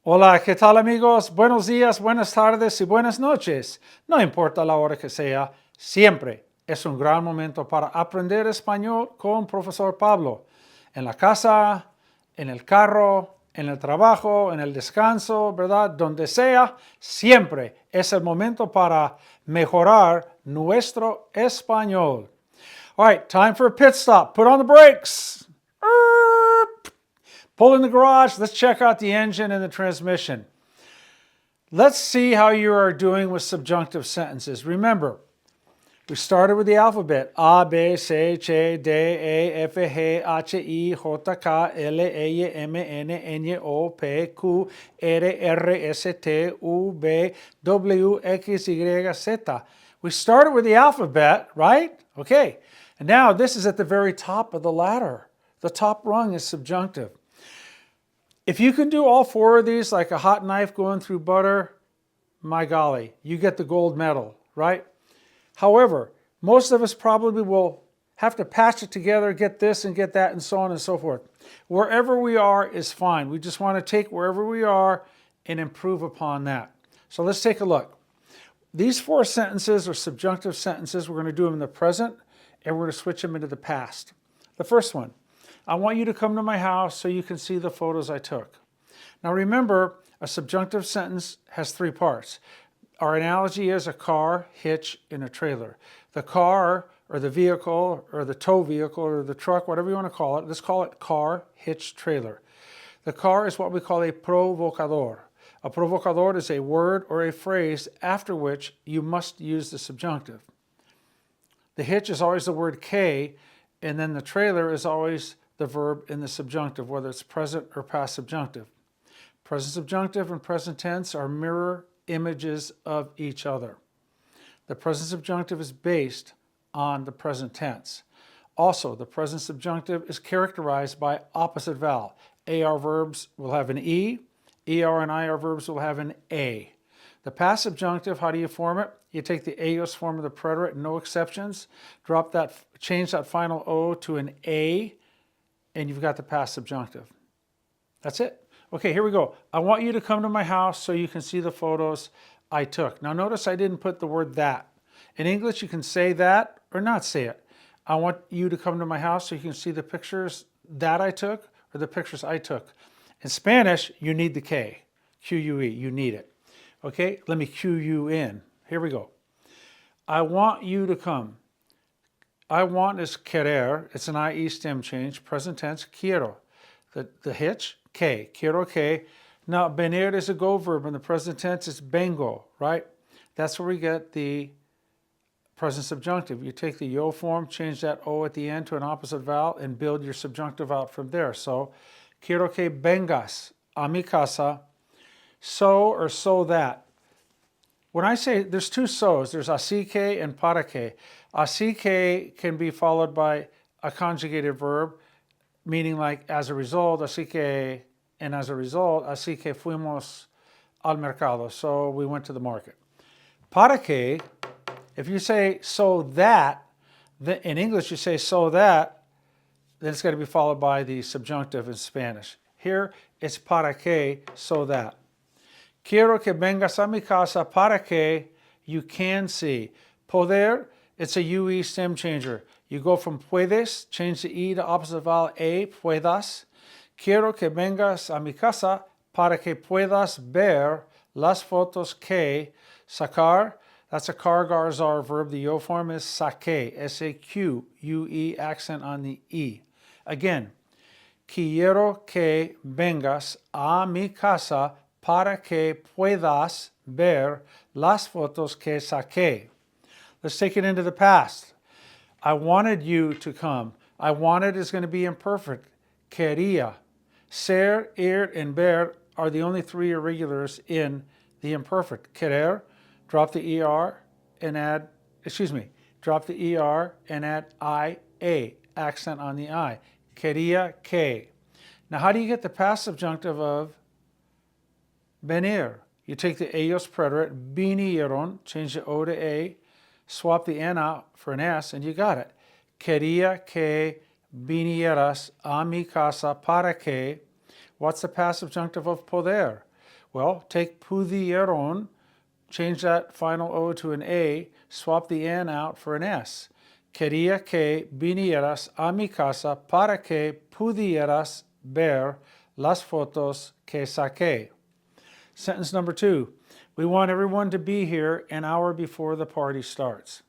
Hola, ¿qué tal amigos? Buenos días, buenas tardes y buenas noches. No importa la hora que sea, siempre es un gran momento para aprender español con Profesor Pablo. En la casa, en el carro, en el trabajo, en el descanso, ¿verdad? Donde sea, siempre es el momento para mejorar nuestro español. All right, time for a pit stop. Put on the brakes. Pull in the garage. Let's check out the engine and the transmission. Let's see how you are doing with subjunctive sentences. Remember, we started with the alphabet. A, B, C, Ch, D, E, F, G, H, I, J, K, L, M, N, N, O, P, Q, R, S, T, U, V, W, X, Y, Z. We started with the alphabet, right? Okay. And now this is at the very top of the ladder. The top rung is subjunctive. If you can do all four of these like a hot knife going through butter, my golly, you get the gold medal, right? However, most of us probably will have to patch it together, get this and get that and so on and so forth. Wherever we are is fine. We just want to take wherever we are and improve upon that. So let's take a look. These four sentences are subjunctive sentences. We're going to do them in the present and we're going to switch them into the past. The first one. I want you to come to my house so you can see the photos I took. Now remember, a subjunctive sentence has three parts. Our analogy is a car, hitch, and a trailer. The car, or the vehicle, or the tow vehicle, or the truck, whatever you want to call it, let's call it car, hitch, trailer. The car is what we call a provocador. A provocador is a word or a phrase after which you must use the subjunctive. The hitch is always the word que, and then the trailer is always the verb in the subjunctive, whether it's present or past subjunctive. Present subjunctive and present tense are mirror images of each other. The present subjunctive is based on the present tense. Also, the present subjunctive is characterized by opposite vowel. AR verbs will have an E, ER and IR verbs will have an A. The past subjunctive, how do you form it? You take the aorist form of the preterite, no exceptions, change that final O to an A, and you've got the past subjunctive. That's it. Okay, here we go. I want you to come to my house so you can see the photos I took. Now notice I didn't put the word that. In English, you can say that or not say it. I want you to come to my house so you can see the pictures that I took or the pictures I took. In Spanish, you need the K, Q-U-E, you need it. Okay, let me cue you in. Here we go. I want you to come. I want is querer. It's an IE stem change. Present tense, quiero. The hitch, que. Quiero que. Now, venir is a go verb. In the present tense, it's vengo, right? That's where we get the present subjunctive. You take the yo form, change that O at the end to an opposite vowel, and build your subjunctive out from there. So, quiero que vengas a mi casa, so or so that. When I say there's two so's, there's así que and para que. Así que can be followed by a conjugated verb, meaning like as a result, así que, and as a result, así que fuimos al mercado. So we went to the market. Para que, if you say so that, in English you say so that, then it's going to be followed by the subjunctive in Spanish. Here it's para que, so that. Quiero que vengas a mi casa para que you can see. Poder, it's a UE stem changer. You go from puedes, change the E to opposite vowel A, puedas. Quiero que vengas a mi casa para que puedas ver las fotos que sacar. That's a car-gar-zar verb. The yo form is saque, S-A-Q-U-E, accent on the E. Again, quiero que vengas a mi casa para que puedas ver las fotos que saqué. Let's take it into the past. I wanted you to come. I wanted is going to be imperfect. Quería. Ser, ir, and ver are the only three irregulars in the imperfect. Querer, drop the ER and add, drop the ER and add I-A, accent on the I. Quería que. Now how do you get the past subjunctive of venir? You take the ellos preterite, vinieron, change the O to A, swap the N out for an S, and you got it. Quería que vinieras a mi casa para que. What's the past subjunctive of poder? Well, take pudieron, change that final O to an A, swap the N out for an S. Quería que vinieras a mi casa para que pudieras ver las fotos que saqué. Sentence number 2. We want everyone to be here an hour before the party starts.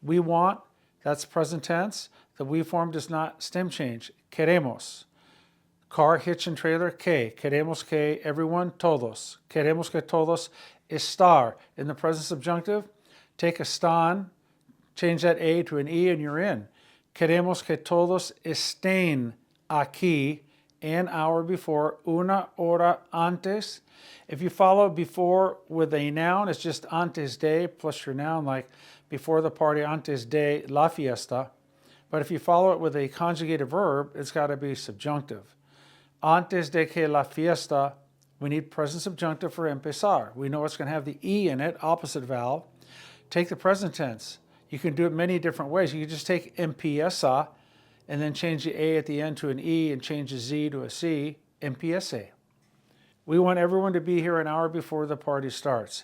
We want, that's present tense. The we form does not stem change. Queremos. Car, hitch, and trailer, que. Queremos que everyone, todos. Queremos que todos estar. In the present subjunctive, take a están, change that A to an E, and you're in. Queremos que todos estén aquí an hour before, una hora antes. If you follow before with a noun, it's just antes de plus your noun, like before the party, antes de la fiesta. But if you follow it with a conjugated verb, it's got to be subjunctive. Antes de que la fiesta, we need present subjunctive for empezar. We know it's going to have the E in it, opposite vowel. Take the present tense. You can do it many different ways. You can just take empieza and then change the A at the end to an E and change the Z to a C, empiece. We want everyone to be here an hour before the party starts.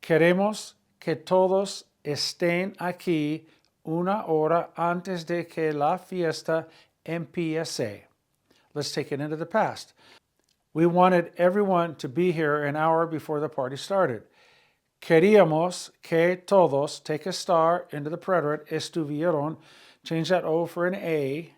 Queremos que todos estén aquí una hora antes de que la fiesta empiece. Let's take it into the past. We wanted everyone to be here an hour before the party started. Queríamos que todos, take a star into the preterite, estuvieron, change that O for an A,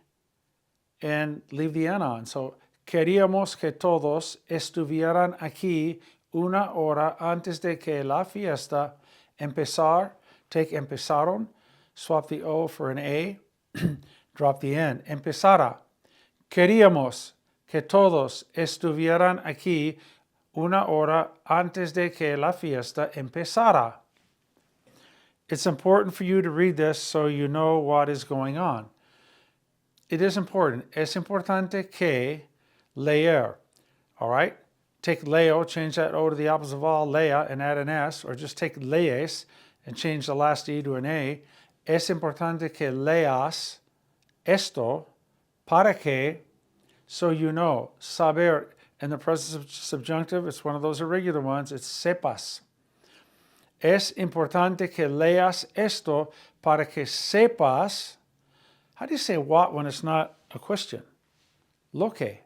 and leave the N on. So, queríamos que todos estuvieran aquí una hora antes de que la fiesta empezar, take empezaron, swap the O for an A, drop the N, empezara. Queríamos que todos estuvieran aquí una hora antes de que la fiesta empezara. It's important for you to read this so you know what is going on. It is important. Es importante que leer. All right? Take leo, change that O to the opposite vowel, lea, and add an S, or just take lees and change the last E to an A. Es importante que leas esto para que, so you know. Saber, in the present subjunctive, it's one of those irregular ones, it's sepas. Es importante que leas esto para que sepas. How do you say what when it's not a question? Lo que.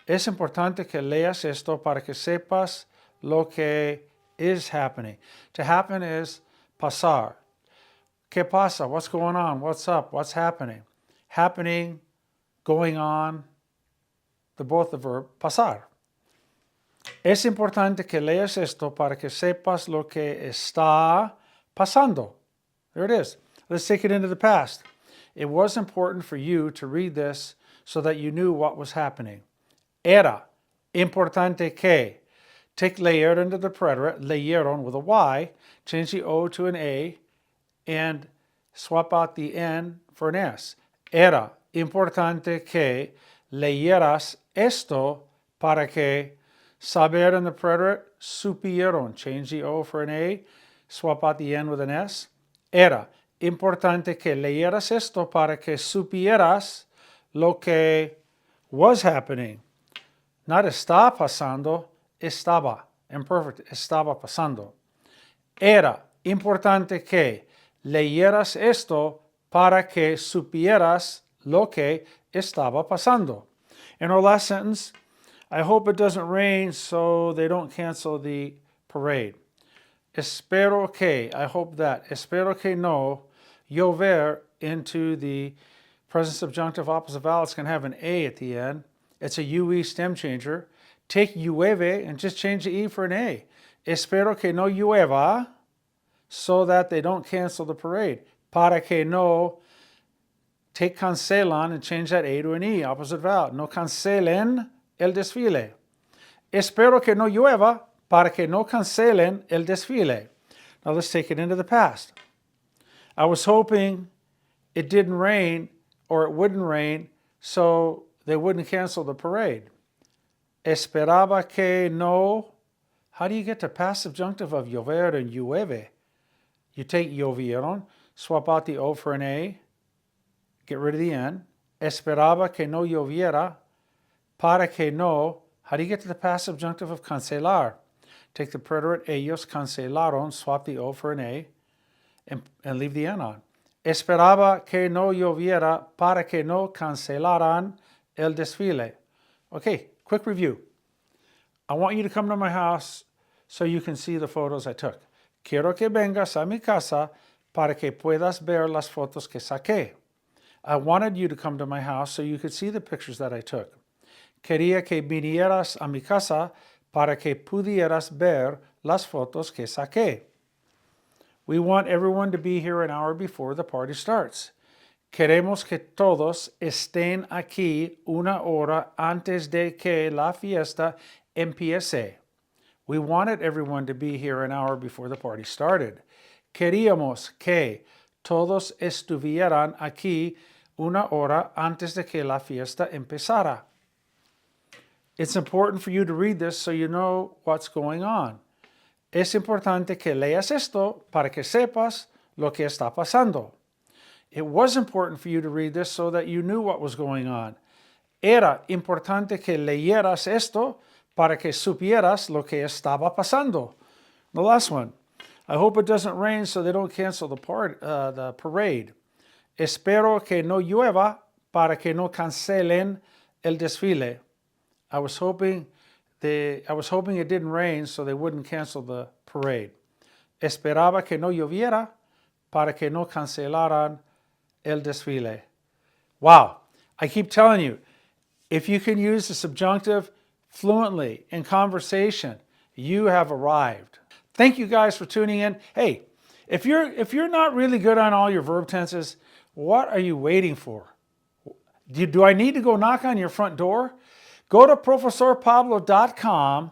Es importante que leas esto para que sepas lo que is happening. To happen is pasar. ¿Qué pasa? What's going on? What's up? What's happening? Happening, going on, they're both the verb pasar. Es importante que leas esto para que sepas lo que está pasando. There it is. Let's take it into the past. It was important for you to read this so that you knew what was happening. Era importante que. Take leer into the preterite, leyeron with a Y, change the O to an A, and swap out the N for an S. Era importante que leyeras esto para que. Saber in the preterite, supieron. Change the O for an A, swap out the N with an S. Era importante que leyeras esto para que supieras lo que was happening. Not está pasando, estaba. Imperfect, estaba pasando. Era importante que leyeras esto para que supieras lo que estaba pasando. In our last sentence, I hope it doesn't rain so they don't cancel the parade. Espero que, I hope that. Espero que no llover into the present subjunctive opposite vowel. It's going to have an A at the end. It's a UE stem changer. Take llueve and just change the E for an A. Espero que no llueva so that they don't cancel the parade. Para que no, take cancelan and change that A to an E, opposite vowel. No cancelen el desfile. Espero que no llueva para que no cancelen el desfile. Now let's take it into the past. I was hoping it didn't rain or it wouldn't rain so they wouldn't cancel the parade. Esperaba que no. How do you get the past subjunctive of llover and llueve? You take llovieron, swap out the O for an A, get rid of the N. Esperaba que no lloviera. Para que no, how do you get to the past subjunctive of cancelar? Take the preterite ellos cancelaron, swap the O for an A, and leave the N on. Esperaba que no lloviera para que no cancelaran el desfile. Okay, quick review. I want you to come to my house so you can see the photos I took. Quiero que vengas a mi casa para que puedas ver las fotos que saqué. I wanted you to come to my house so you could see the pictures that I took. Quería que vinieras a mi casa para que pudieras ver las fotos que saqué. We want everyone to be here an hour before the party starts. Queremos que todos estén aquí una hora antes de que la fiesta empiece. We wanted everyone to be here an hour before the party started. Queríamos que todos estuvieran aquí una hora antes de que la fiesta empezara. It's important for you to read this so you know what's going on. Es importante que leas esto para que sepas lo que está pasando. It was important for you to read this so that you knew what was going on. Era importante que leyeras esto para que supieras lo que estaba pasando. The last one. I hope it doesn't rain so they don't cancel the parade. Espero que no llueva para que no cancelen el desfile. I was hoping it didn't rain so they wouldn't cancel the parade. Esperaba que no lloviera para que no cancelaran el desfile. Wow, I keep telling you, if you can use the subjunctive fluently in conversation, you have arrived. Thank you guys for tuning in. Hey, if you're not really good on all your verb tenses, what are you waiting for? Do I need to go knock on your front door? Go to profesorpablo.com,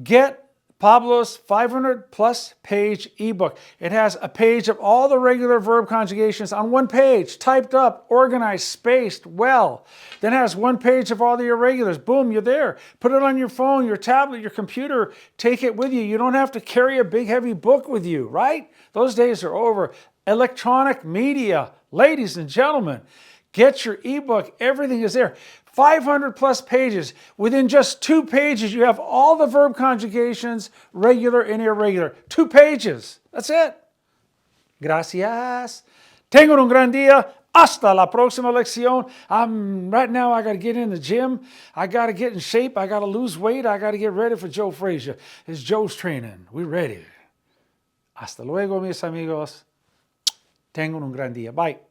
get Pablo's 500-plus page ebook. It has a page of all the regular verb conjugations on one page, typed up, organized, spaced well. Then it has one page of all the irregulars. Boom, you're there. Put it on your phone, your tablet, your computer. Take it with you. You don't have to carry a big, heavy book with you, right? Those days are over. Electronic media, ladies and gentlemen, get your ebook. Everything is there. 500-plus pages. Within just 2 pages, you have all the verb conjugations, regular and irregular. 2 pages. That's it. Gracias. Tengan un gran día. Hasta la próxima lección. Right now, I got to get in the gym. I got to get in shape. I got to lose weight. I got to get ready for Joe Frazier. It's Joe's training. We're ready. Hasta luego, mis amigos. Tengan un gran día. Bye.